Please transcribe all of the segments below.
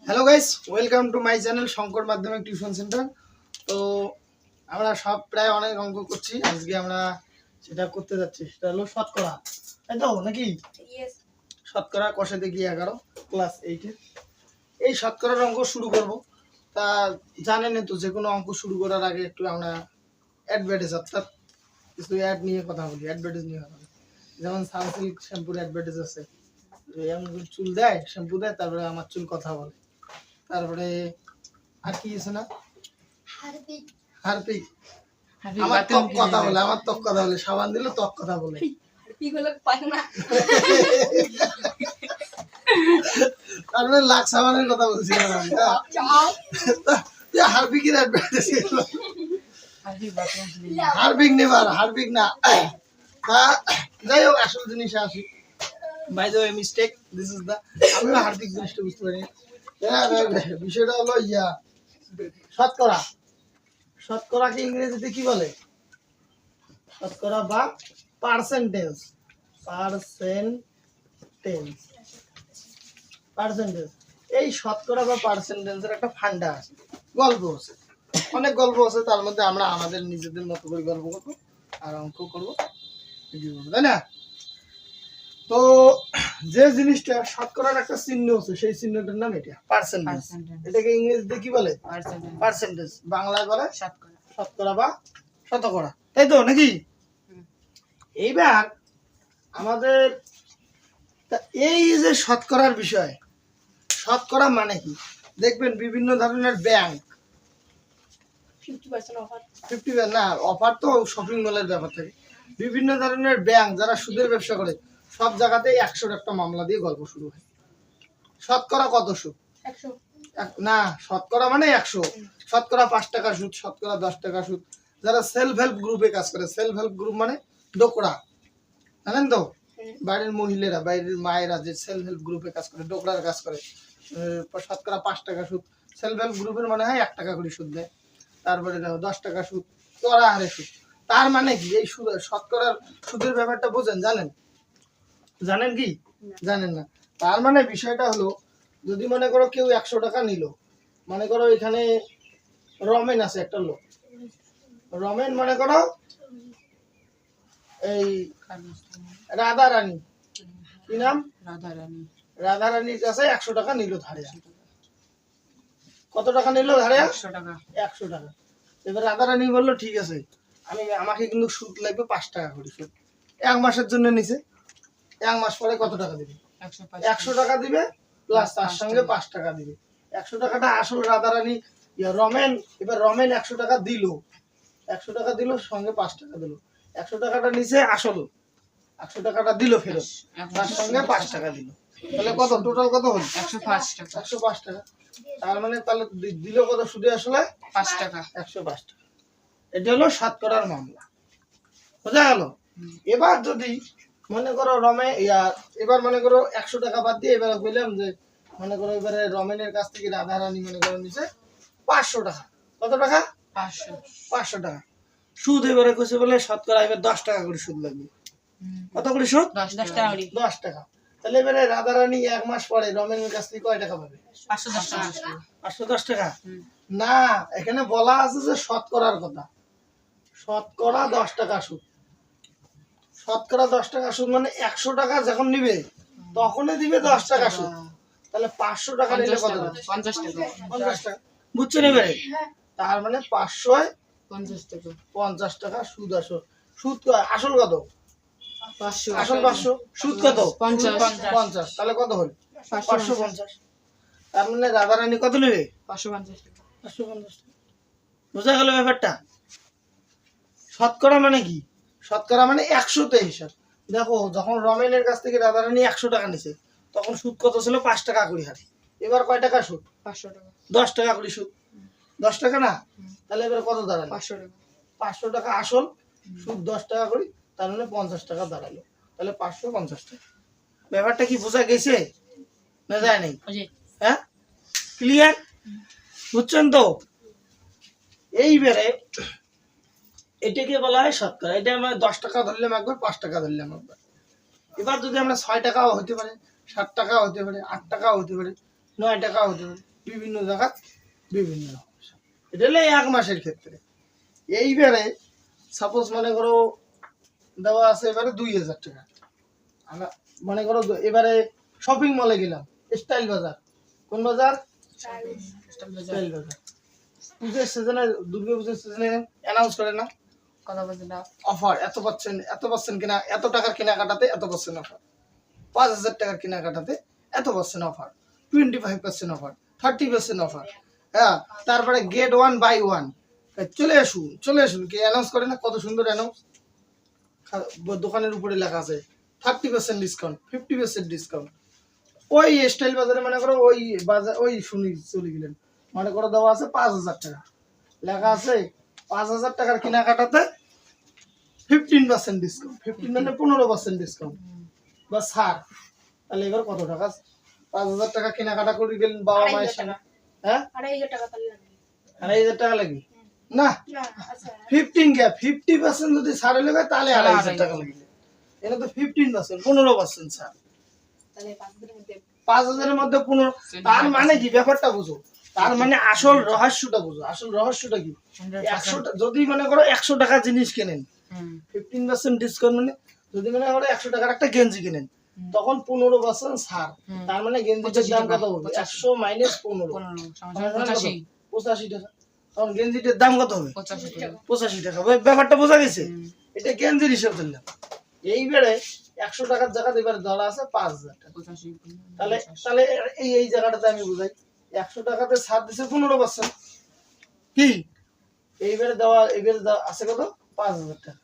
Hello guys, welcome to my channel Shankar মাধ্যমিক tuition centre. তো আমরা সব প্রায় অনেক অঙ্ক করছি। আজকে আমরা সেটা করতে যাচ্ছি, সেটা হলো শতকরা, তাই তো নাকি? শতকরা কষে দেখি 11 ক্লাস 8 এই শতকরার অঙ্ক শুরু করব। তা জানেন তো, যে কোনো অঙ্ক শুরু করার আগে একটু আমরা অ্যাডভার্টাইজ অর্থাৎ কিছু অ্যাড নিয়ে কথা বলি, অ্যাডভার্টাইজ নিয়ে কথা বলি। যেমন সানসিল্ক শ্যাম্পুর অ্যাডভার্টাইজ আছে, এমন চুল দেয়, শ্যাম্পু দেয়, তারপরে আমার চুল কথা বলে। তারপরে আর কি আছে না, হারপিক, আমার ত্বক কথা বলে, আমার ত্বক কথা বলে, সাবান দিলে ত্বক কথা বলে। তারপরে লাক্স সাবানের কথা বলছিলাম আমি। হারপিকের অ্যাডভার্টাইজ, হারপিক নেবার, হারপিক না। যাই হোক, আসল জিনিসে আসি। By the way, mistake, this is the, আমিও হার্দিক জিনিসটা বুঝতে পারি। বিষয়টা হলো শতকরা। শতকরাকে ইংরেজিতে কি বলে? শতকরা বা পার্সেন্টেজ। Percentage, percentage. এই শতকরা বা পার্সেন্টেজের একটা ফান্ডা আছে, গল্প আছে, অনেক গল্প আছে। তার মধ্যে আমরা আমাদের নিজেদের মতো করে গল্প করবো আর অঙ্ক করবো, তাই না? তো যে জিনিসটা শতকরার একটা চিহ্ন আছে, সেই চিহ্নটার নাম এটা পার্সেন্টেজ। এটাকে ইংরেজিতে কি বলে? পার্সেন্টেজ। বাংলায় বলে শতকরা বা শতকরা, তাই তো নাকি? এইবার আমাদের এই যে শতকরার বিষয়, শতকরা মানে কি? দেখবেন বিভিন্ন ধরনের ব্যাংক 50% না, অফার তো শপিং মলের ব্যাপার থাকে। বিভিন্ন ধরনের ব্যাংক যারা সুদের ব্যবসা করে, সব জায়গাতেই 100 একটা মামলা দিয়ে গল্প শুরু হয়। শতকরা কত সুদ? 100 না, শতকরা মানে 100। শতকরা 5 টাকা সুদ, শতকরা 10 টাকা সুদ। যারা সেলফ হেল্প গ্রুপে কাজ করে, সেলফ হেল্প গ্রুপ মানে ডোকরা, জানেন তো? বাড়ির মহিলারা, বাড়ির মায়েরা যে সেলফ হেল্প গ্রুপে কাজ করে, ডোকরার কাজ করে, শতকরা 5 টাকা সুদ। সেলফ হেল্প গ্রুপের মনে হয় 1 টাকা করে সুদ দেয়। তারপরে দেখো 10 টাকা সুদ, চড়া হারে সুদ। তার মানে কি? এই শতকরার সুদের ব্যাপারটা বোঝেন? জানেন? জানেন কি? জানেন না? তার মানে বিষয়টা হলো, যদি মনে করো কেউ 100 টাকা নিল, মনে করো এখানে রমেন আছে একটা লোক, রমেন মনে করো এই রাধা রানী, কি নাম? রাধা রানীর কাছে 100 টাকা নিল ধারে। কত টাকা নিল ধারে? 100 টাকা। 100 টাকা। এবার রাধা রানী বললো ঠিক আছে, আমাকে কিন্তু সুদ লাগবে 5 টাকা করে সুদ। 1 মাসের জন্য নিছে। 1 মাস পরে কত টাকা দিবে? 100 টাকা দিবে, প্লাস তার সঙ্গে 5 টাকা দিবে। 100 টাকাটা আসল রাধা রানী রমেন, এবার রমেন 100 টাকা দিল, 100 টাকা দিল, সঙ্গে 5 টাকা দিল। 100 টাকাটা নিচে আসল, 100 টাকাটা দিল ফেরত, তার সঙ্গে 5 টাকা দিল। তাহলে কত টোটাল কত হলো? 105 টাকা। 105 টাকা। তার মানে তাহলে দিল কত সুদে? আসলে 5 টাকা। 105 টাকা। এটা হলো শতকরার মামলা, বোঝা গেল? এবার যদি মনে করো এবার মনে করো 100 টাকা বাদ দিয়ে এবার বললাম যে মনে করো এবারে রমেনের কাছ থেকে রাধা রানী মনে করো নিচে 500 টাকা। কত টাকা? 500 টাকা সুদ। এবারে কইছে বলে শতকরা এবার 10 টাকা করে সুদ লাগবে। কত করে সুদ? 10 টাকা। তাহলে এবারে রাধা রানী 1 মাস পরে রমেনের কাছ থেকে কয় টাকা পাবে? 510 টাকা। 510 টাকা না, এখানে বলা আছে যে শতকরার কথা। শতকরা 10 টাকা সুদ। শতকরা 10 টাকা সুদ মানে 100 টাকা যখন নিবে তখনই দিবে 10 টাকা সুদ। তাহলে 500 টাকা নিলে কত? 50 টাকা। 50 টাকা, বুঝছেন এবারে? তার মানে 500 50 টাকা, 50 টাকা সুদ। আসল সুদ আসল কত? 500। আসল 500, সুদ কত? 50। তাহলে কত হলো? 550। তার মানে রাধা রানী কত নেবে? 550 টাকা। 550 টাকা। বুঝা গেল ব্যাপারটা? শতকরা মানে কি? শতকরা মানে 100 তে হিসাব। দেখো, যখন রমেনের কাছ থেকে রাধা রানী 100 টাকা নিছে, তখন সুদ কত ছিল? 5 টাকা করে হারে। এবার কয় টাকা সুদ? 500 টাকা। 10 টাকা করে সুদ। 10 টাকা না? তাহলে এবার কত দাঁড়ালো? 500 টাকা। 500 টাকা আসল, সুদ 10 টাকা করে, তার মানে 50 টাকা দাঁড়ালো। তাহলে 550 টাকা। ব্যাপারটা কি বোঝা গেছে না যায় নাই? হ্যাঁ, ক্লিয়ার? বুঝছেন তো? এইবারে এটাকে বলা হয় শতকরা। এটা আমরা 10 টাকা ধরলাম একবার, 5 টাকা ধরলাম একবার। এবার যদি আমরা 6 টাকাও হতে পারে, 7 টাকাও হতে পারে, 8 টাকাও হতে পারে, 9 টাকাও হতে পারে। বিভিন্ন জায়গা বিভিন্ন রকম। এটা হলো 1 মাসের ক্ষেত্রে। এইবারে সাপোজ মনে করো দেওয়া আছে এবারে 2000 টাকা, আমরা মনে করো এবারে শপিং মলে গেলাম, স্টাইল বাজার। কোন বাজার? স্টাইল বাজার। পুজোর সিজনে, দুর্গা পুজোর সিজনে অ্যানাউন্স করে না কথা বলছে না অফার, এত পার্সেন্ট কিনা, এত টাকার কেনাকাটাতে এত পার্সেন্ট অফার, 5000 টাকার কেনাকাটাতে এত পার্সেন্ট অফার, 25% অফার, 30% অফার। হ্যাঁ, তারপরে গেট 1 বাই 1। চলে আসুন কি অ্যানাউন্স করে না? কত সুন্দর অ্যানাউন্স, দোকানের উপরে লেখা আছে 30% ডিসকাউন্ট, 50% ডিসকাউন্ট। ওই স্টাইল বাজারে মনে করো ওই বাজার ওই শুনি চলে গেলেন, মনে করো দেওয়া আছে 5000 টাকা, লেখা আছে 5000 টাকার কেনাকাটাতে 15% ডিসকাউন্ট, 15 মানে 15% ডিসকাউন্ট বা ছাড়। তাহলে এবার কত টাকা? 5000 টাকা কেনাকাটা করে গেলেন বাবা মায়ের সঙ্গে, হ্যাঁ 2500 টাকা তাহলে লাগবে 2500 টাকা লাগবে না, না আচ্ছা 15 গ্যাপ 50% যদি ছাড় হলে তাহলে 2500 টাকা লাগবে। এটা তো 15%, 15% ছাড়, তাহলে 5000 এর মধ্যে 5000 এর মধ্যে 15। তার মানে কি? ব্যাপারটা বুঝো, তার মানে আসল রহস্যটা বুঝো। আসল রহস্যটা কি? 100 যদি মনে করো 100 টাকা জিনিস কেনেন, 15% ডিসকাউন্ট, মানে যদি মনে করো 100 টাকার একটা গেঞ্জি কেনেন, তখন 15% ছাড়। তার মানে গেঞ্জিটার দাম কত হবে? 100 মাইনাস 15 85 টাকা। তখন গেঞ্জিটার দাম কত হবে? 85 টাকা। ব্যাপারটা বোঝা গেছে? এটা গেঞ্জির হিসাব ধরলাম। এইবারে 100 টাকার জায়গাতে এবার ধরা আছে 5000 টাকা। তাহলে তাহলে এই জায়গাটাতে আমি বুঝাই, 100 টাকাতে ছাড় দিছে 15%, কি এইবারে আছে কত? 5000 টাকা।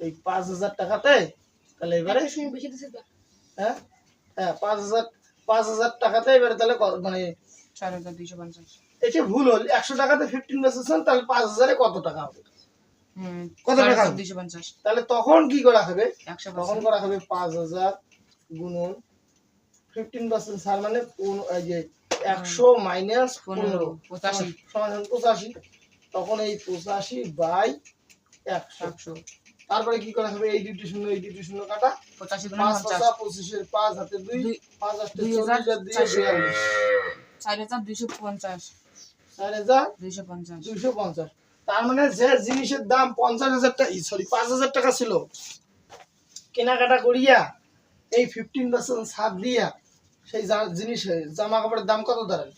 এই 5000 টাকাতে তাহলে এবারে শুনে বেশি দিছে তো হ্যাঁ 5000 টাকাতে এবারে তাহলে মানে 4250। এটা ভুল হল। 100 টাকাতে 15%, তাহলে 5000 এ কত টাকা হবে? কত টাকা? 250। তাহলে তখন কি করা হবে? 100%। তখন করা হবে 5000 গুণন 15% ছাড়, মানে এই যে 100 মাইনাস 15 85 সমান 85। তখন এই 85 বাই 100। তারপরে কি করা হবে? এই দুটি শূন্য কাটা, 85 5 50 5 25 এর 5 হাতে 2, 5 8 40 আর 2 42, 4250 4250। 250। তার মানে যে জিনিসের দাম 50000 টাকা, সরি 5000 টাকা ছিল, কেনাকাটা করিয়া এই 15% ছাড় দিয়া সেই জিনিস জামা কাপড়ের দাম কত দাঁড়ায়?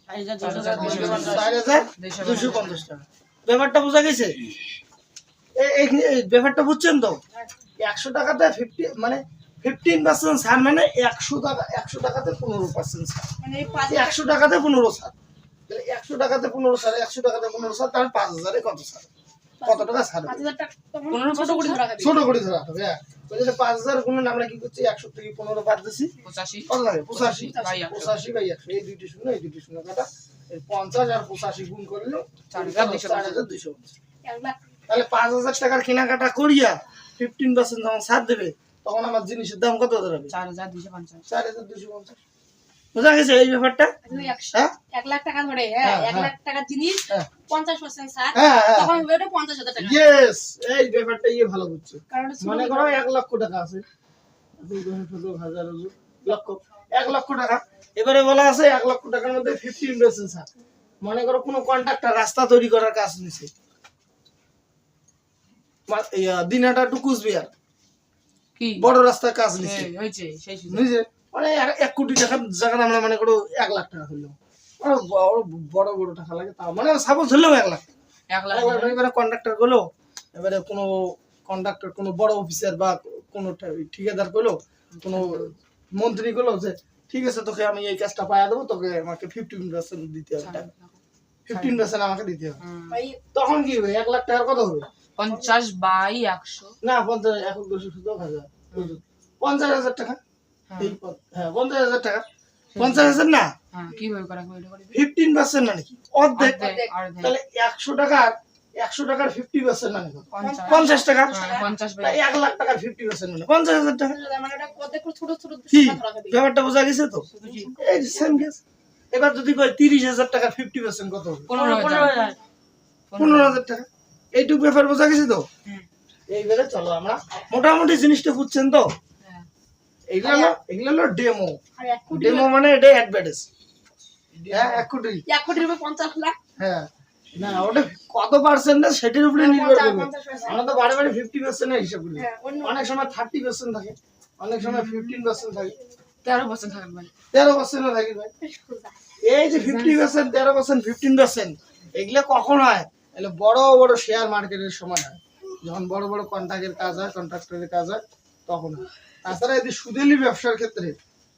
4250 টাকা। ব্যাপারটা বোঝা গেছে? এই ব্যাপারটা বুঝছেন তো? 100 টাকাতে 50 মানে 15% ছাড়, মানে 100 টাকাতে 15% ছাড়, মানে 100 টাকাতে 15 ছাড়। তাহলে 100 টাকাতে 15 ছাড়, 100 টাকাতে 15 ছাড়, তাহলে 5000 এ কত ছাড়? কত টাকা ছাড়? 5000 টাকা 15 ছোট করে ধরা হবে ছোট করে ধরা হবে। হ্যাঁ, ওই যে 5000 গুণন আমরা কি করছি? 100 থেকে 15 বাদ দিছি, 85 কত লাগে? 85 বাই 100। 85 বাই 100। এই দুইটি শূন্য কাটা, এই 50 আর 85 গুণ করলে 4250। 1 লাখ তাহলে 5000 টাকার কেনাকাটা করিয়া 15% যখন ছাড় দেবে, তখন আমার জিনিসের দাম কত দাঁড়াবে? 4250। 4250। বোঝা গেছে এই ব্যাপারটা? তুমি 100 হ্যাঁ 1 লাখ টাকা ধরে, হ্যাঁ হ্যাঁ, 1 লাখ টাকা জিনিস হ্যাঁ 50% ছাড়, হ্যাঁ হ্যাঁ, তখন হবে ওটা 50000 টাকা। ইয়েস, এই ব্যাপারটা ভালো বুঝছো। কারণ ওটা ছোট মনে করে করো 1 লক্ষ টাকা আছে, 1 লক্ষ টাকা। এবারে বলা আছে 1 লক্ষ টাকার মধ্যে 15% ছাড়। মনে করো কোনো কন্ট্রাক্টর রাস্তা তৈরি করার কাজ নিছে, দিনাটা টু কুচবিহার কি বড় রাস্তার কাজ নিছে, হয়েছে সেই সুযোগ। বুঝলে? মানে 1 কোটি টাকার জায়গায় আমরা মনে করো 1 লাখ টাকা হইলাম, বড় বড় টাকা লাগে, তাও মানে সাপোজ ধরলাম 1 লাখ। 1 লাখ এবারে কন্ট্রাক্টর গুলো, এবারে কোনো কন্ট্রাক্টর, কোনো বড় অফিসার বা কোনো ঠিকাদার গুলো, কোনো মন্ত্রী গুলো, যে ঠিক আছে তোকে আমি এই কাজটা পাইয়া দেবো, তোকে আমাকে 15% দিতে হবে, 15% আমাকে দিতে হবে। ভাই তখন কি হবে? 1 লাখ টাকার কত হবে? 50 বাই 100। না 50, 1,200,000, 50,000 টাকা। এই হ্যাঁ 50,000 টাকা, 50,000 না, হ্যাঁ কিভাবে করা হবে এটা করে 15% মানে কি? অর্ধেক। অর্ধেক। তাহলে 100 টাকার 50% মানে কত? 50 50 টাকা। 50 বাই তাই 1 লাখ টাকার 50% মানে 50,000 টাকা। মানে এটা অর্ধেক করে ছোট ছোট কি ধরা হবে। ব্যাপারটা বোঝা গেছে তো? এই সেম কেস। এবার যদি কই 30,000 টাকার 50% কত হবে? 15,000। 15,000 টাকা। এইটুকু ব্যাপার বোঝা গেছে তো? হুম। এইবারে চলো আমরা মোটামুটি জিনিসটা বুঝছেন তো? হ্যাঁ এগুলো হলো ডেমো। আর 1 কোটি ডেমো মানে এটা অ্যাডভার্টাইজ। হ্যাঁ 1 কোটি। 1 কোটির উপর 50 লাখ। হ্যাঁ না ওটা কত পার্সেন্ট না সেটার উপরে নির্ভর করবে। 50%। আমরা তো বারে বারে 50% এর হিসাব করি। হ্যাঁ, অন্য অনেক সময় 30% থাকে, অনেক সময় 15% থাকে, 13% থাকবে ভাই। 13% ও থাকে ভাই। এই যে 50%, 13%, 15% এগুলো কখন হয়? এগুলো বড় বড় শেয়ার মার্কেটের সময় হয়, যখন বড় বড় কন্ট্রাক্টের কাজ হয়, কন্ট্রাক্টরের কাজ হয় তখন হয়। তাছাড়া এই যে সুদেলি ব্যবসার ক্ষেত্রে,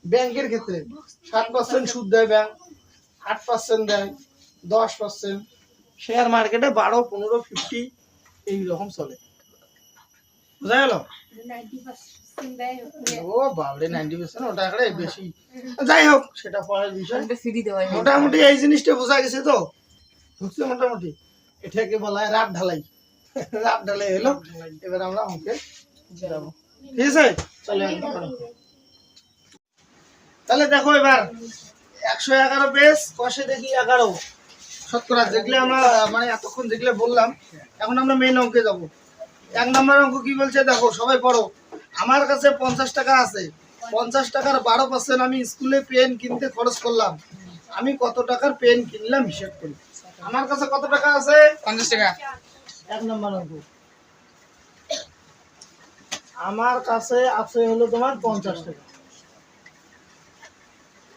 ব্যাংকের ক্ষেত্রে 7% সুদ দেয় ব্যাংক, 8% দেয়, 10%। শেয়ার মার্কেটে 12, 15, 50 এইরকম চলে। বুঝা গেল? 90% দেয়। ও বাবরে 90% ওটা একটা বেশি। যাই হোক সেটা পরের বিষয়। এটা ফ্রি দেওয়া হয়। মোটামুটি এই জিনিসটা বোঝা গেছে তো, ঢুকছে মোটামুটি। এটাকে বলা হয় রাত ঢালাই। রাত ঢালাই হলো। এবার আমরা অঙ্কে যাবো, ঠিক আছে? চলে তাহলে দেখো এবার 111 পেজ কষে দেখি 11 শতকরা যেগুলো আমরা মানে এতক্ষণ যেগুলো বললাম, এখন আমরা মেইন অঙ্কে যাব। 1 নম্বর অঙ্ক কি বলছে দেখো, সবাই পড়ো। আমার কাছে 50 টাকা আছে, 50 টাকার 12% আমি স্কুলে পেন কিনতে খরচ করলাম, আমি কত টাকার পেন কিনলাম হিসাব করি। আমার কাছে কত টাকা আছে? 50 টাকা। 1 নম্বর অঙ্ক। আমার কাছে আছে হলো তোমার 50 টাকা,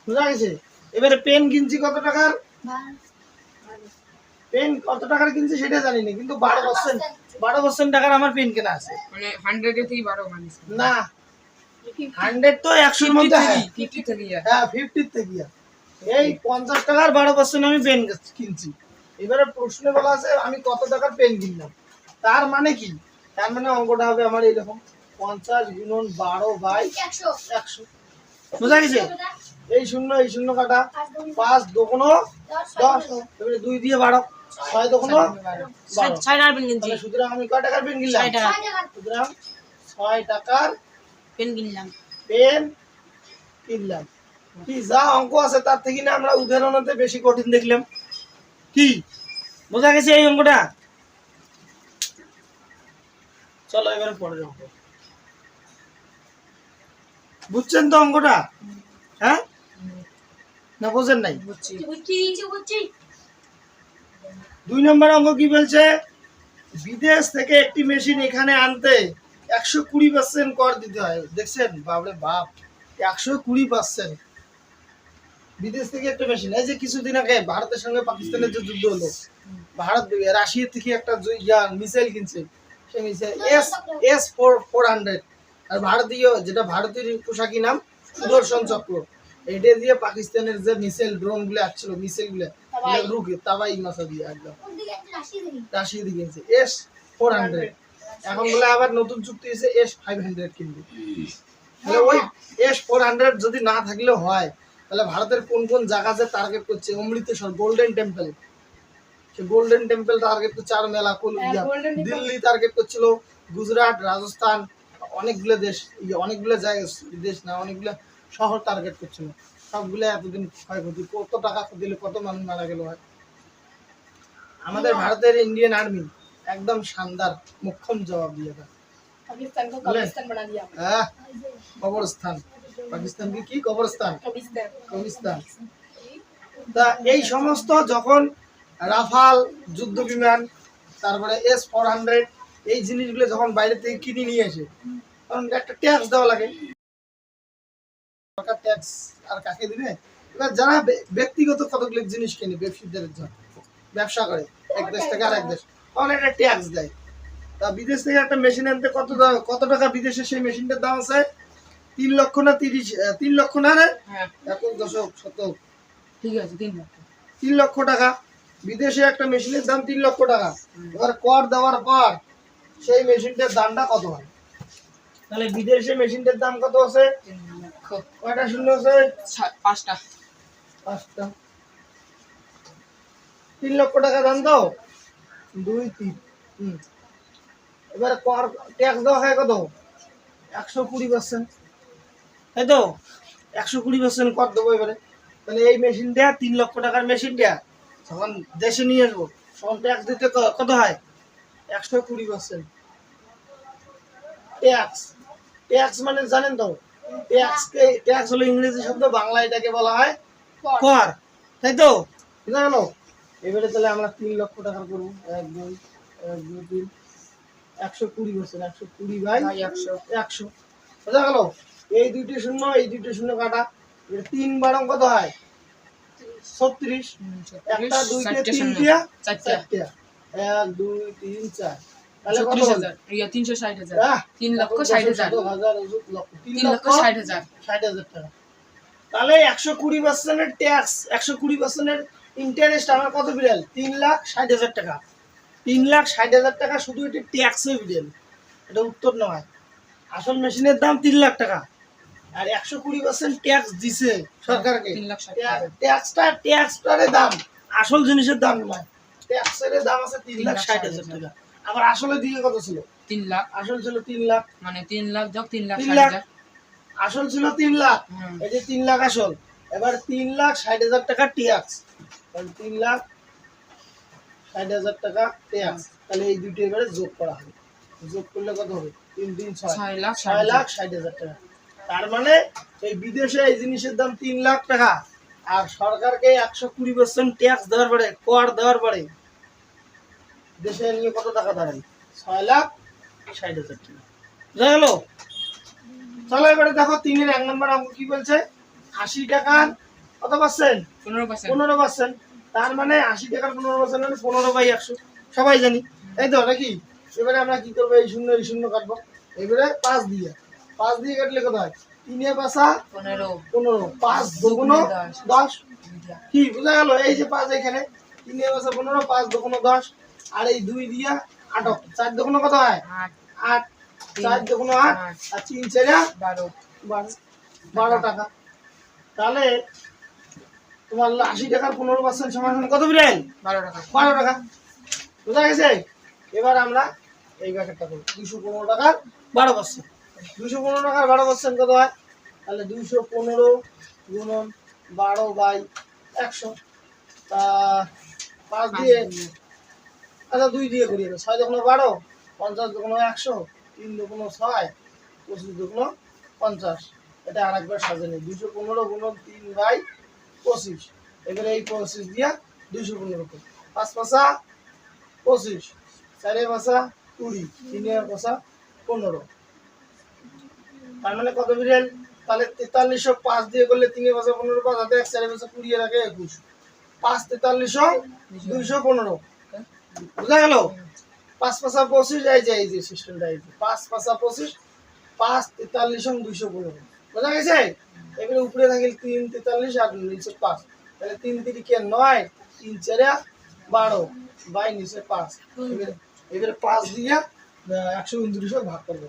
বুঝা গেছে? এবারে পেন কিনছি কত টাকার, পেন কত টাকার কিনছি সেটা জানি না, কিন্তু 12% টাকার আমার পেন কেনা আছে। মানে 100 এর থেকে 12 মাইনাস। না 100 তো 100 এর মধ্যে হয়। 50 থেকে ইয়া। হ্যাঁ 50 থেকে এই 50 টাকার 12% আমি পেন কিনছি। এবারে প্রশ্নে বলা আছে আমি কত টাকার পেন কিনলাম, তার মানে কি? তার মানে অঙ্কটা হবে আমার এইরকম 50 গুণন 12/100। বুঝা গেছে? এই শূন্য কাটা, 5 দুগুণ 10, এবারে 2 দিয়ে 12, 6 দুগুণ 12। 6 টাকার পেন কিনছি। তাহলে সুতরাং আমি কয় টাকার পেন কিনলাম? 6 টাকা সুতরাং 6 টাকার পেন কিনলাম। পেন কিনলাম। কি যা অঙ্ক আছে তার থেকে না আমরা উদাহরণতে বেশি কঠিন দেখলাম। কি বোঝা গেছে এই অঙ্কটা? চলো এবারে পরের অঙ্ক। বুঝছেন তো অঙ্কটা? হ্যাঁ না বোঝেন নাই? বুঝছি। 2 নম্বর অঙ্ক কি বলছে? বিদেশ থেকে একটি মেশিন এখানে আনতে 120% কর দিতে হয়। দেখছেন বাবরে বাপ, 120%। বিদেশ থেকে একটা মেশিন, এই যে কিছুদিন আগে ভারতের সঙ্গে পাকিস্তানের যে যুদ্ধ হলো, ভারত রাশিয়া থেকে একটা মিসাইল কিনছে, সেই মিসাইল S-400, আর ভারতীয় যেটা ভারতীয় পোশাকি নাম সুদর্শন চক্র, এটা দিয়ে পাকিস্তানের যে মিসাইল ড্রোন গুলো আসছিল, মিসাইল গুলো রুকে তাবাই মাসা দিয়ে একদম রাশিয়া দিয়ে কিনছে S-400। এখন বলে আবার নতুন চুক্তি হয়েছে S-500 কিনবে। তাহলে ওই S-400 যদি না থাকলেও হয়, তাহলে ভারতের কোন কোন জায়গা যে টার্গেট করছে? অমৃতসর গোল্ডেন টেম্পল, সে গোল্ডেন টেম্পল টার্গেট করছে, আর মেলা দিল্লি টার্গেট করছিল, গুজরাট, রাজস্থান, অনেকগুলো দেশ, অনেকগুলো জায়গা, দেশ না অনেকগুলো শহর টার্গেট করছিল। সবগুলো এতদিন ক্ষয়ক্ষতি, কত টাকা দিলে কত মানুষ মারা গেল হয়। আমাদের ভারতের ইন্ডিয়ান আর্মি একদম শানদার মুখ্যম জবাব দিয়ে দেয়। पाकिस्तान को कब्रिस्तान बना दिया। কবরস্থান, পাকিস্তানকে কি কবরস্থান? कब्रिस्तान। কবরস্থান। তা এই সমস্ত যখন রাফাল যুদ্ধ বিমান, তারপরে S-400, এই জিনিসগুলো যখন বাইরে থেকে কিনে নিয়ে আসে, তখন একটা ট্যাক্স দেওয়া লাগে। সরকার ট্যাক্স আর কাকে দিবে? এবার যারা ব্যক্তিগত কতগুলো জিনিস কিনে, ব্যবসায়ীদের জন্য ব্যবসা করে এক দেশ থেকে আর এক দেশ, তখন একটা ট্যাক্স দেয়। তা বিদেশ থেকে একটা মেশিন আনতে কত টাকা বিদেশে সেই মেশিনটার দাম আছে? 3 লক্ষ না 3 লক্ষ না রে? হ্যাঁ 1.10 ঠিক আছে 3 লাখ। 3 লক্ষ টাকা বিদেশে একটা মেশিনের দাম 3 লক্ষ টাকা। এবার কর দেওয়ার পর সেই মেশিনটার দামটা কত হয়? তাহলে বিদেশে মেশিনটার দাম কত আছে? 3 লক্ষ। কয়টা শূন্য আছে? 5টা। 5টা। 3 লক্ষ টাকা দাম তো 2 3। এবার কর ট্যাক্স দেওয়া হয় কত? 120%, তাই তো? 120% কর দেবো এবারে। তাহলে এই মেশিনটা 3 লক্ষ টাকার মেশিনটা যখন দেশে নিয়ে আসবো, তখন ট্যাক্স দিতে কত হয়? 120%। ট্যাক্স, ট্যাক্স মানে জানেন তো? ট্যাক্স হলো ইংরেজি শব্দ, বাংলা এটাকে বলা হয় কর। তাই তো বুঝা গেল। এবারে তাহলে আমরা 3 লক্ষ টাকা করবো। 1 2 1 2 3 120%, 120 বাই ভাই 100 100 বুঝা গেল। এই দুইটি শূন্য এই দুইটি শূন্য কাটা, 3 বারং কত হয় 36, একটা দুইটা তিন দিয়া 4 টা 1 2 3 4, তাহলে কত হলো? 360,000 আহ, 3,60,000 3,60,000 60,000 টাকা। তাহলে 120% ট্যাক্স, 120% ইন্টারেস্ট আমার কত বিড়াল? 3,60,000 টাকা। 3,60,000 টাকা শুধু এটি ট্যাক্সে বিড়াল, এটা উত্তর নয়। আসল মেশিনের দাম 3 লাখ টাকা, আর 120% ট্যাক্স দিছে সরকারকে। 3,60,000 ট্যাক্সটার দাম আসল জিনিসের দাম নয়, ট্যাক্সের দাম আছে 3,60,000 টাকা। আবার আসলে দিয়ে কত ছিল? 3 লাখ, আসল ছিল 3 লাখ, মানে 3 লাখ যোগ 3 লাখ 3,60,000 আসল ছিল 3 লাখ, হুম। এই যে 3 লাখ আসল, এবার 3,60,000 টাকা ট্যাক্স, তাহলে 3,60,000 টাকা ট্যাক্স। তাহলে এই দুটো এবারে যোগ করা হবে, যোগ করলে কত হবে? 3 3 6 6,60,000 টাকা। তার মানে এই বিদেশে এই জিনিসের দাম 3 লাখ টাকা, আর সরকারকে 120% ট্যাক্স দেওয়ার পরে, কর দেওয়ার পরে দেশে নিয়ে কত টাকা দাঁড়ায়? 6,60,000 টাকা। বুঝা গেল? চলো এবারে দেখো 3 এর 1 নম্বর অঙ্ক কি বলছে? 80 টাকার কত পার্সেন্ট? 15%। 15%। তার মানে 80 টাকার 15% মানে 15/100, সবাই জানি, তাই তো নাকি? এবারে আমরা কি করবো? এই শূন্য কাটবো, এবারে 5 দিয়ে কাটলে কত হয়? 3 এ 5 15 15, 5 দুগুণ 10, কি বুঝা গেল? এই যে 5 এখানে, 3 এ 5 15, 5 দুগুণ 10, আর এই 2 দিয়া 8, 4 দুগুণ কত হয়? 8 8, 4 দুগুণ 8, আর 3 4 12 12 টাকা। তাহলে তোমার 80 টাকার 15% সমান কত বিলেন? 12 টাকা। 12 টাকা। বুঝা গেছে? এবার আমরা এই ব্যাপারটা করব, 215 টাকার 12%। 215 টাকার 12% কত হয়? তাহলে 215 গুণন 12/100, তা 5 দিয়ে, আচ্ছা 2 দিয়ে করি, 6 দুগুণ 12, 50 দুগুণ 100, 3 দুগুণ 6, 25 দুগুণ 50। এটা আরেকবার সাজানি, 215 গুণন 3/25, এবারে এই 25 দিয়া 215 করি, 5 5 25, 4 5 20, 3 5 15, তার মানে কত বিড়াল? তাহলে 4305 দিয়ে করলে 3 5 15, 5 হাতে 1, 4 5 20 এর আগে 21, 5 4300 215। বুঝা গেল? 5 5 25, এই যে সিস্টেমটা, এই যে 5 5 25, 5 4300 215। বুঝা গেছে? এবারে উপরে থাকলে 3 43 আর নিচে 5, তাহলে 3 3 কে 9, 3 4 12 বাই নিচে 5। এবারে 5 দিয়ে 129 ভাগ করব,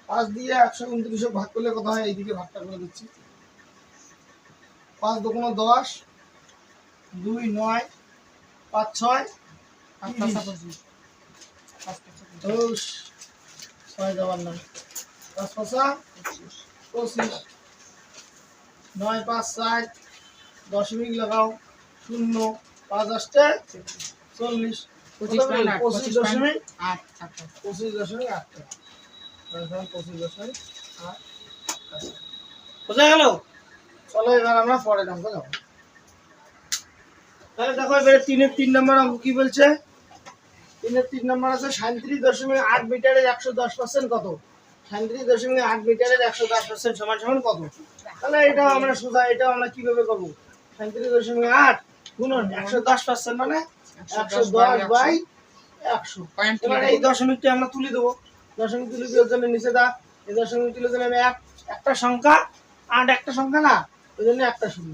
5 দিয়ে 129 ভাগ করলে কত হয়? এইদিকে ভাগটা করে দিচ্ছি, 5 দুগুণ 10, 2 9, 5 6 30, 10 6 যাবার না, 5 5 25, 9 5 7, দশমিক লাগাও, 0 5 আসতে 40, 25 দশমিক 8 টাকা। 25.8 টাকা। 25.8। বুঝা গেল? চলো এবার আমরা পরের অঙ্ক যাবো। তাহলে দেখো এবারে 3 এর 3 নম্বর অঙ্ক কি বলছে? 3 এর 3 নম্বর আছে 37.8 মিটারের 110% কত? 37.8 মিটারের 110% সমান সমান কত? তাহলে এটা আমরা সোজা, এটা আমরা কিভাবে করব? 37.8 গুণন 110% মানে 110/100। এবার এই দশমিকটা আমরা তুলে দেবো, দশমিক তুলে দেওয়ার জন্য নিচে দা, এই দশমিক তুলে দিলে আমি একটা সংখ্যা, 8 একটা সংখ্যা না, ওই জন্য একটা শূন্য।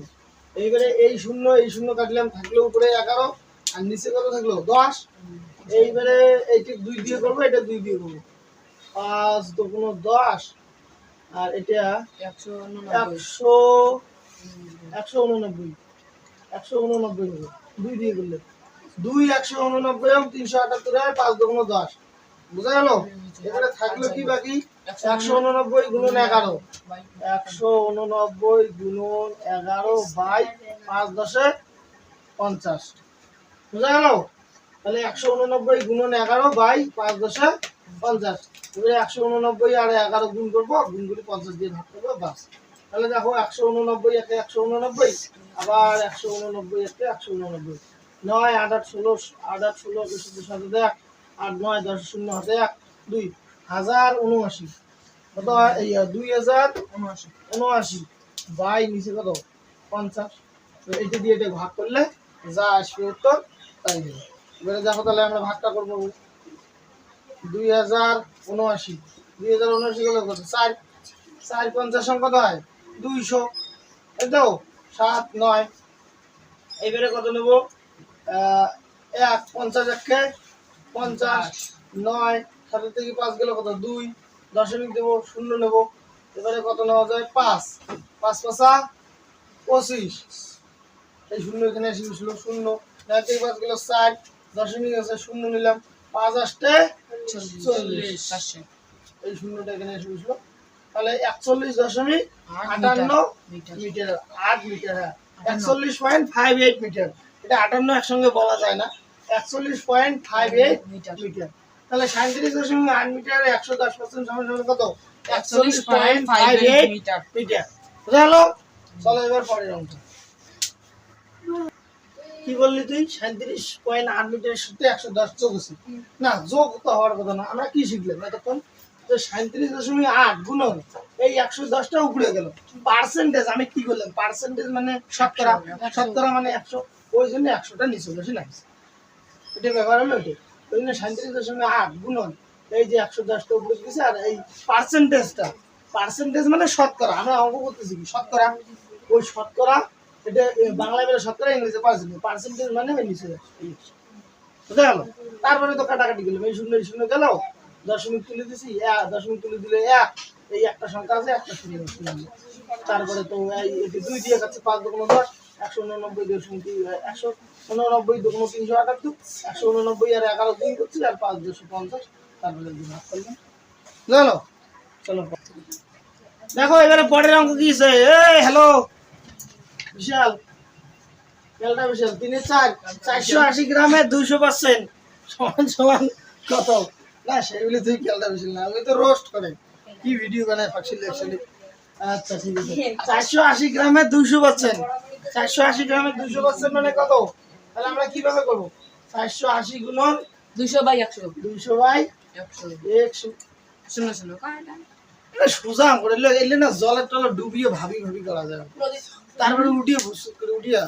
এইবারে এই শূন্য কাটলাম, থাকলো উপরে 11, আর নিচে কত থাকলো? 10। এইবারে এইটা 2 দিয়ে করবো, এটা 2 দিয়ে করবো, 5 দুগুণ 10, আর এটা 189 হবে 2 দিয়ে করলে, 2 189 এবং 378 হয়, 5 দুগুণ 10। বুঝা গেল? এবারে থাকলো কি বাকি? 189 গুণন 11, 189 গুণন 11 বাই 5 10 50। বুঝা গেল? তাহলে 189 গুণন 11 বাই 5 10 50। এবারে 189 আর 11 গুণ করবো, গুণ করে 50 দিয়ে ভাগ করবো, বাস। তাহলে দেখো 189 একে 189, আবার 189 একে 189, 9 8 8 16 8 8 16 2 7 1 8 9 10 0 হাতে 1 2 1079 কত হয়? এই 2079 বাই নিচে কত 50। তো এইটা দিয়ে এটা ভাগ করলে যা আসবে উত্তর তাই দেবে। এবারে দেখো তাহলে আমরা ভাগটা করবো 2079 গেলে কত 4 4 50 কত হয় 200, এই তো 7 9। এবারে কত নেব 1 50 একে 50 9 7 থেকে 5 গেলে কত 2 দশমিক দেব 0 নেব। এবারে কত নেওয়া যায় 5 5 5 25, এই 0 এখানে এসে গেছিল 0 9 থেকে 5 গেলে 4 দশমিক আছে 0 নিলাম 5 আসতে 40, এই 0টা এখানে এসে গেছিল। তাহলে 41.58 মিটার 8 মিটার, হ্যাঁ 41.58 মিটার। এটা 58 একসঙ্গে বলা যায় না, 41.58 মিটার। তাহলে 37.8 মিটার 110% সমান সমান কত 41.58 মিটার। বুঝা গেল? চলো এবার পরের অঙ্ক। কি বললি তুই 37.8 মিটারের সাথে 110 যোগ আছে না, যোগ তো হওয়ার কথা না। আমরা কি শিখলাম এতক্ষণ? 37.8 গুণন এই 110টা উপরে গেল পার্সেন্টেজ। আমি কি করলাম পার্সেন্টেজ মানে শতকরা, শতকরা মানে 100, ওই জন্য 100টা নিচে বসে লাগছে। এটা ব্যাপার হলো এটা। ওই জন্য 37.8 গুণন এই যে 110টা উপরে গেছে, আর এই পার্সেন্টেজটা, পার্সেন্টেজ মানে শতকরা। আমরা অঙ্ক করতেছি কি শতকরা, ওই শতকরা এটা বাংলায় বলে শতকরা, ইংরেজিতে পার্সেন্টেজ। পার্সেন্টেজ মানে ওই নিচে যাচ্ছে, বুঝা গেল? তারপরে তো কাটাকাটি গেল, এই 0 গেল, দশমিক তুলে দিছি, দশমিক তুলে দিলে 1, এই একটা সংখ্যা আছে একটা 0। তারপরে তো এই 2 দিয়ে কাছে 5 2 10 189 দশমিক 189 2 378 189 আর 11 2 করছি আর 5 250, তারপরে ভাগ করলাম। চলো চলো দেখো এবারে পরের অঙ্ক কি আছে। এই হ্যালো বিশাল, খেলটা বিশাল 3 4 480 গ্রামে 200% সমান সমান কত? না সেগুলি তুই খেলটা বিশাল না, আমি তো রোস্ট করে কি ভিডিও বানায় ফাঁসি লেখছিলি। আচ্ছা ঠিক আছে, 480 গ্রামে 200%, 480 গ্রামে 200% মানে কত? তাহলে আমরা কিভাবে করবো 480 গুণন 200 বাই 100 200 বাই 100 0 এটা সোজা করে এলে না জলের টলে ডুবিয়ে ভাবি ভাবি করা যায়, তারপরে উঠিয়ে ভুসুক করে উঠিয়ে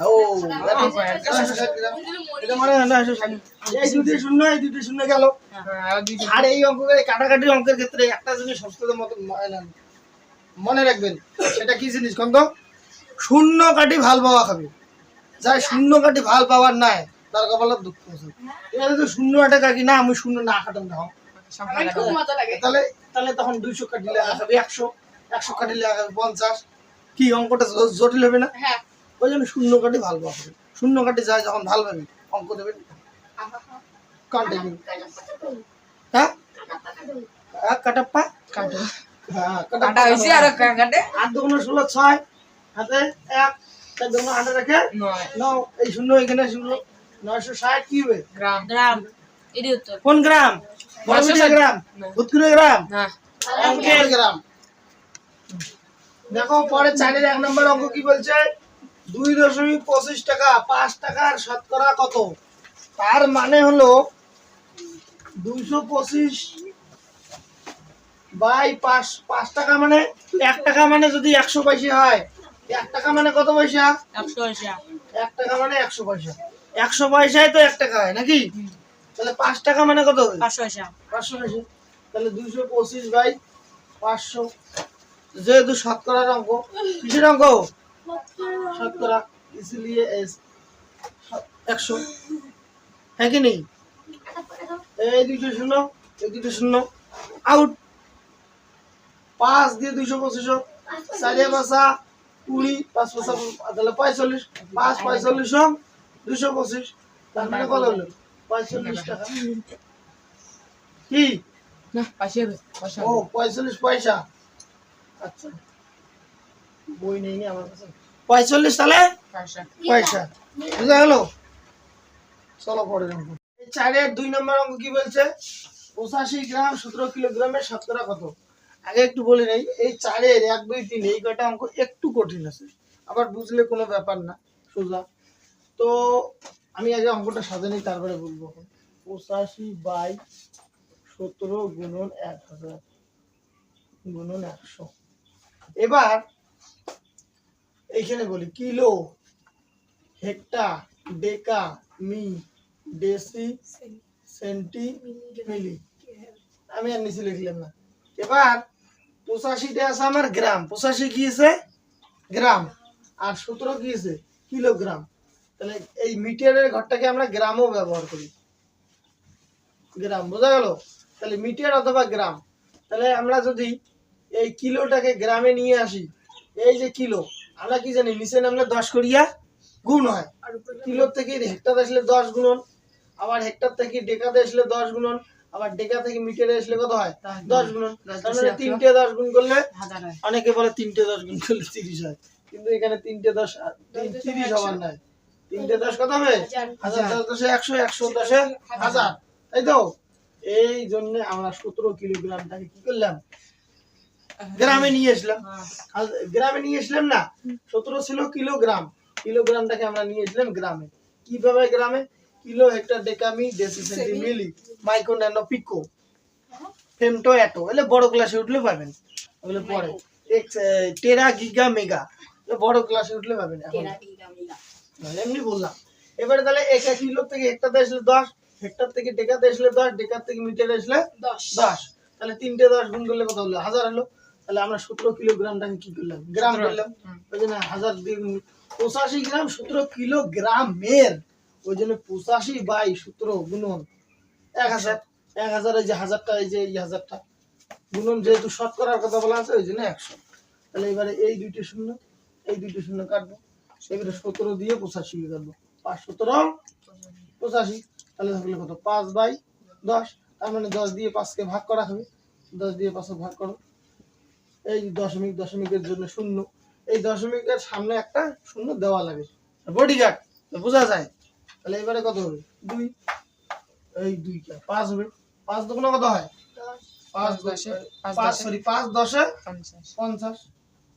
এটা মানে এই দুটি শূন্য এই দুটি শূন্য গেল। আর এই অঙ্ক কাটাকাটি অঙ্কের ক্ষেত্রে একটা জিনিস সবচেয়ে মতো মনে রাখবেন, সেটা কি জিনিস কোন তো? শূন্য কাটি ভাল পাওয়া খাবে, যাই শূন্য কাটি ভাল পাওয়ার নাই তার কপালের দুঃখ আছে। এটা যদি শূন্য টাকা কি না আমি শূন্য না কাটাম না, খুব মজা লাগে। তাহলে তাহলে তখন 200 কাটিলে আগাবে 100, 100 কাটিলে আগাবে 50, কি অঙ্কটা জটিল হবে না? হ্যাঁ ওই জন্য শূন্য কাটি ভালো পাবে, শূন্য কাটি যায় যখন ভালো পাবে অঙ্ক দেবেন কন্টিনিউ। হ্যাঁ কাটাপ্পা কাটো হ্যাঁ কাটা হইছে আর কাটে 8 2 16 6 হাতে 1 4 2 8 রেখে 9, এই শূন্য এখানে শূন্য 960 কি হবে? গ্রাম এডি উত্তর কোন গ্রাম? বড়বিটিয়া গ্রাম, ভূতকুড়িয়া গ্রাম, না অঙ্কের গ্রাম। দেখো পরে 4 এর 1 নম্বর অঙ্ক কি বলছে 2.25 টাকা 5 টাকার শতকরা কত? তার মানে হলো 225 বাই 5 টাকা মানে 1 টাকা মানে যদি 100 পয়সা হয়, 1 টাকা মানে কত পয়সা? 100 পয়সা 1 টাকা মানে 100 পয়সা, 100 পয়সায় তো 1 টাকা হয় নাকি? তাহলে 5 টাকা মানে কত হবে? 500 পয়সা 500 পয়সা। তাহলে 225 বাই 500, যেহেতু শতকরার অঙ্ক, কিসের অঙ্ক? শতকরা, इसलिए 100 है कि नहीं? এই দুটো শূন্য এই দুটো শূন্য আউট, 5 দিয়ে 225 4 পাঁচা 20 5 পাঁচা তাহলে 45, 5 45 225, তার মানে কত হলো 45 টাকা। কি না পাশে হবে পয়সা ও 45 পয়সা। আচ্ছা বই নেই নি আমার কাছে, 45 তাহলে পয়সা পয়সা, বুঝা গেল? চলো পরের অঙ্ক। এই 4 এর 2 নম্বর অঙ্ক কি বলছে 85 গ্রাম 17 কিলোগ্রামের শতকরা কত? আগে একটু বলে নেই, এই 4-এর 1, 2, 3 এই কয়টা অঙ্ক একটু কঠিন আছে, আবার বুঝলে কোনো ব্যাপার না, সোজা। তো আমি আগে অঙ্কটা সাজানি, তারপরে বলবো। 85/17 গুণন 1000 গুণন 100। এবার এইখানে বলি কিলো, হেক্টর, ডেকা, মি, ডেসি, সেন্টি, মিলি। আমি আর নিচে লিখলাম না। এবার 85টা আছে আমার গ্রাম, 85 কি আছে গ্রাম, আর 17 কি আছে কিলোগ্রাম। তাহলে এই মিটারের ঘরটাকে আমরা গ্রামও ব্যবহার করি, গ্রাম, বোঝা গেল? তাহলে মিটার অথবা গ্রাম। তাহলে আমরা যদি এই কিলোটাকে গ্রামে নিয়ে আসি, এই যে কিলো, আমরা কি জানি নিচে নামলে 10 করিয়া গুণ হয়, কিলোর থেকে হেক্টর আসলে 10 গুণন, আবার হেক্টর থেকে ডেকাতে আসলে 10 গুণন, আবার ডেকা থেকে মিটারে আসলে কত হয় 10 গুণন। তার মানে 3টে 10 গুণ করলে, অনেকে বলে 3টে 10 গুণ করলে 30 হয়, কিন্তু এখানে 3টে 10 30 হবার নাই, 3টে 10 কত হবে 1000, 10 100, 100 10 1000, তাই তো? এই জন্য আমরা 17 কিলোগ্রামটাকে কি করলাম গ্রামে নিয়ে আসলাম। গ্রামে নিয়ে আসলাম না, 17 ছিল কিলোগ্রাম, কিলোগ্রামটাকে আমরা নিয়ে আসলাম গ্রামে। কিভাবে গ্রামে? কিলো, হেক্টর, ডেকা, মি, ডেসি, সেন্টি, মিলি, মাইক্রো, ন্যানো, পিকো, ফেমটো, অ্যাটো, এলে বড় ক্লাসে উঠলে পাবেন, ওগুলো পরে। টেরা, গিগা, মেগা, বড় ক্লাসে উঠলে পাবেন, এখন এমনি বললাম। এবারে তাহলে এক কিলো থেকে হেক্টর আসলে 10, হেক্টর থেকে ডেকাতে আসলে 10, ডেকার থেকে মিটারে আসলে 10, তাহলে 3টে 10 গুণ করলে কত হলো 1000 হলো। তাহলে আমরা 17 কিলোগ্রামটাকে কি করলাম গ্রাম করলাম, ওই জন্য 1000 দিয়ে 85 গ্রাম 17 কিলোগ্রামের, ওই জন্য 85/17 গুণন 1000, 1000 এই যে হাজারটা, এই যে এই হাজারটা গুণন, যেহেতু শতকরার কথা বলা আছে ওই জন্য 100। তাহলে এবারে এই দুইটি শূন্য, এই দুইটি শূন্য কাটবো, এবারে 17 দিয়ে 85 কাটবো, 5 17 85, তাহলে থাকলে কত 5/10, তার মানে 10 দিয়ে 5কে ভাগ করা হবে, 10 দিয়ে 5কে ভাগ করো, এই দশমিক, দশমিকের জন্য শূন্য, এই দশমিকের সামনে একটা শূন্য দেওয়া লাগে, বডিগার্ড, বোঝা যায়। তাহলে এবারে কত হবে 2, এই 2 কে 5 হবে, 5 দুগুণ কত হয় 5 10 50,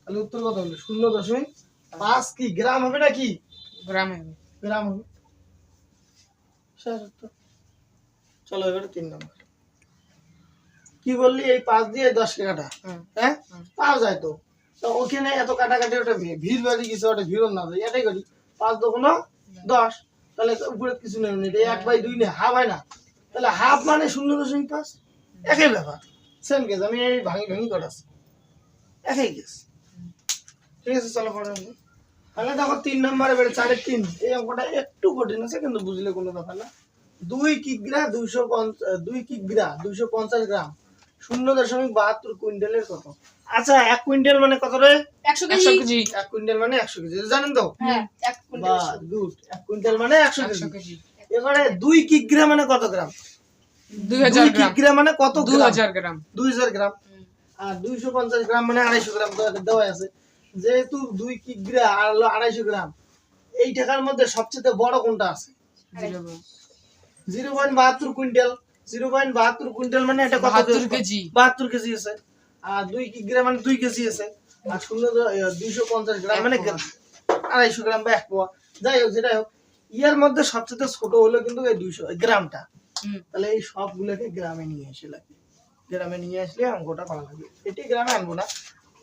তাহলে উত্তর কত হলো 0.5 কি গ্রাম হবে নাকি গ্রামে গ্রাম হবে। চলো এবারে 3 নম্বর। কি বললি এই 5 দিয়ে 10 কে কাটা, হ্যাঁ পাওয়া যায় তো, তো ওখানে এত কাটাকাটি, ওটা ভিড় বাড়ি কিছু, ওটা ভিড় না যায়, এটাই করি 5 দুগুণ 10, তাহলে উপরে কিছু নেই, এটা 1/2 নেই, হাফ হয় না, তাহলে হাফ মানে 0.5, একই ব্যাপার, সেম কেস। আমি এই ভাঙি ভাঙি করাছি, একই কেস, ঠিক আছে। চলো পরে তাহলে দেখো 3 নম্বরে বেড়ে 3.5, এই অঙ্কটা একটু কঠিন আছে, কিন্তু বুঝলে কোনো ব্যাপার না। 2 কিগ্রা 250 গ্রাম 0.72 কুইন্টালের কত? আচ্ছা 1 কুইন্টাল মানে কত রে 100 কেজি 1 কুইন্টাল মানে 100 কেজি, জানেন তো? হ্যাঁ 1 কুইন্টাল বাহ গুড, 1 কুইন্টাল মানে 100 100 কেজি। কেজি এবারে 2 কিগ্রা মানে কত গ্রাম? 2000 গ্রাম কিগ্রা মানে কত গ্রাম? 2000 গ্রাম 2000 গ্রাম। আর 250 গ্রাম মানে 250 গ্রাম, তো এটা দেওয়া আছে। যেহেতু 2 কিগ্রা আর হলো 250 গ্রাম, এই টাকার মধ্যে সবচেয়ে বড় কোনটা আছে? 0.72 কুইন্টাল। 0.72 কুইন্টাল মানে এটা কত? 72 কেজি 72 কেজি আছে। আর 2 কিগ্রা মানে 2 কেজি আছে। আর 250 গ্রাম মানে 250 গ্রাম বা 1 পোয়া, যাই হোক যেটাই হোক, ইয়ার মধ্যে সবচেয়ে ছোট হলো কিন্তু এই 200 গ্রামটা। তাহলে এই সবগুলোকে গ্রামে নিয়ে এসে লাগে, গ্রামে নিয়ে আসলে অঙ্কটা করা লাগবে। এটি গ্রামে আনবো না,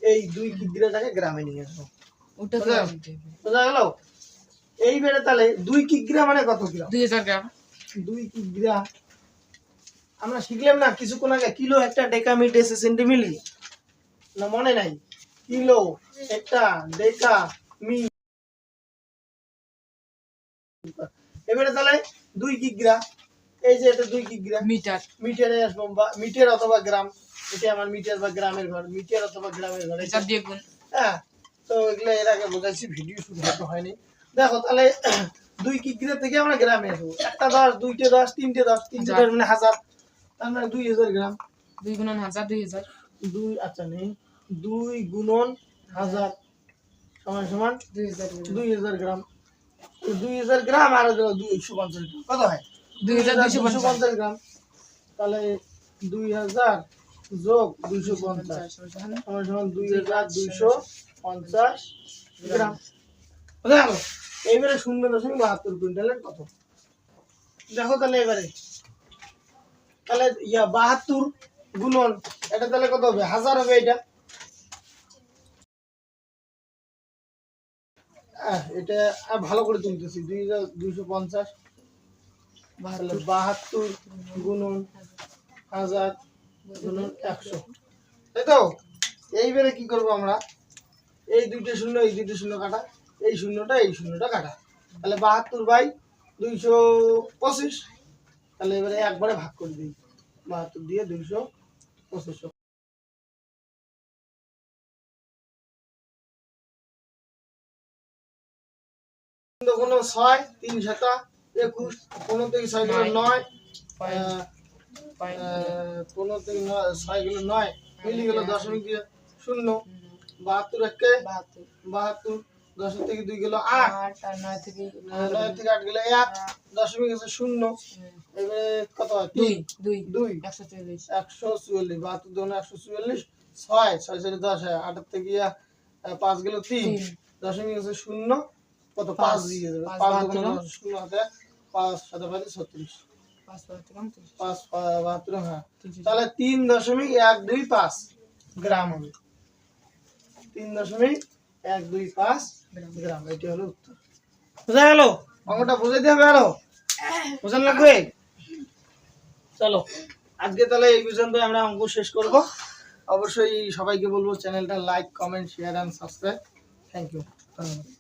এই 2 কিগ্রাটাকে গ্রামে নিয়ে আসবো, ওটা তো বুঝা গেল? এইবারে তাহলে 2 কিগ্রা মানে কত গ্রাম? 2000 গ্রাম 2 কিগ্রা আমরা শিখলাম না কিছুক্ষণ আগে, কিলো, হেক্টর, ডেকা, মি, ডেসি, সেন্টি, মিলি, না মনে নাই? কিলো, হেক্টর, ডেকা, মি। এবারে তাহলে 2 কিগ্রা, এই যে এটা 2 কিগ্রা, মিটার মিটারে আসবো, বা মিটার অথবা গ্রাম, এটা আমার মিটার বা গ্রামের ঘর, মিটার অথবা গ্রামের ঘর, এটা দিয়ে গুণ। হ্যাঁ। তো এগুলো এর আগে বোঝাইছি, ভিডিও শুরু হতে হয়নি। দেখো তাহলে 2 কিগ্রা থেকে আমরা গ্রামে আসবো, 1টা 10, 2টে 10, 3টে 10, 3টে 10 মানে 1000, তার মানে 2000 গ্রাম। 2 গুণন 1000 2000 2 আচ্ছা নেই, 2 গুণন 1000 সমান সমান 2000 গ্রাম। 2000 গ্রাম আর 250 গ্রাম কত হয়? 2250 2250 গ্রাম। তাহলে 2000 যোগ 250 সমান সমান 2250 গ্রাম। বুঝা গেল? এইবারে 0.72 কুইন্টালের কত দেখো তাহলে এবারে তাহলে 72 গুণন এটা তাহলে কত হবে 1000 হবে এটা এটা ভালো করে তুলতেছি 2250 তাহলে 72 গুণন 1000 গুণন 100 তাই তো এইবারে কি করব আমরা এই দুইটা শূন্য এই দুইটা শূন্য কাটা এই শূন্যটা কাটা তাহলে 72 বাই 225 তাহলে এবারে একবারে ভাগ করে দিই 72 দিয়ে 225 কোনো 6 3 7 21 15 থেকে 6 গুলো 9 15 থেকে 6 গুলো 9 মিলে গেল দশমিক দিয়ে 0 72 একে 72 10 থেকে 2 গেল 8 আর 9 থেকে 8 গেল 1 দশমিক আছে 0 এবারে কত হয় 2 2 144 144 72 দুগুণ 144 6 6 থেকে 10 হয় 8 থেকে 5 গেল 3 দশমিক আছে 0 কত 5 দিয়ে দেবে 5 দুগুণ 0 হাতে 5 7 36 5 5 72 হ্যাঁ তাহলে 3.125 গ্রাম হবে 3.125 গ্রাম এটি হলো উত্তর বুঝা গেল অঙ্কটা বুঝাইতে হবে আরো বুঝান লাগবে চলো আজকে তাহলে এই পর্যন্ত আমরা অঙ্ক শেষ করব অবশ্যই সবাইকে বলবো চ্যানেলটা like comment share and subscribe thank you ধন্যবাদ